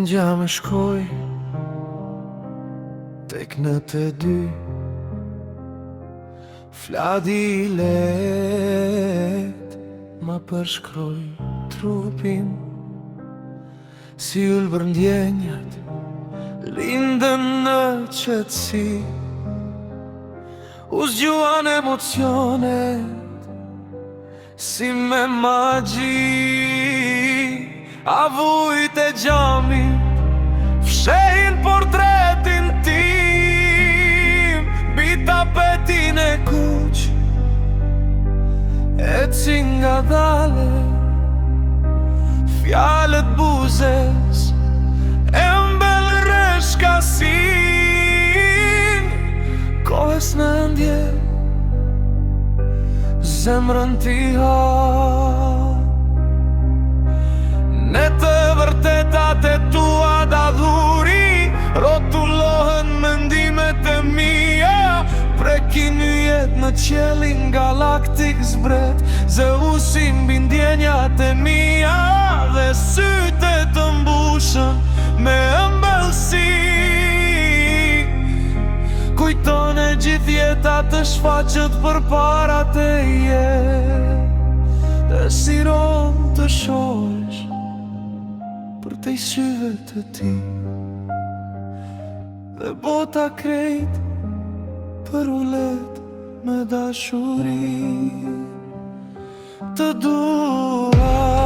Mendja me shkoj tek në të dy, fladi I let ma përshkroj trupin, si ylbër ndjenjat lindën në qetësi, u zgjuan emocionet si me magji. Avujt e gjamit fshehin portretin tim, mbi tapetin e kuq ecin ngadale, fjalët buzes e mbelresh kasin, kohës në ndje zemrën ti ha. Në të vërtetat e tua dalluri rotullohen mendimet e mia, prekin yjet në qiellin galaktik zbret Zeusi mbi ndjenjat e mia, dhe sytë të mbushën me ëmbëlsi. Kujton e gjithë jeta të shfaqet përpara teje, dhe si rom të shohësh për te syve të ti, dhe bota krejt për ulet me dashuri. Të dua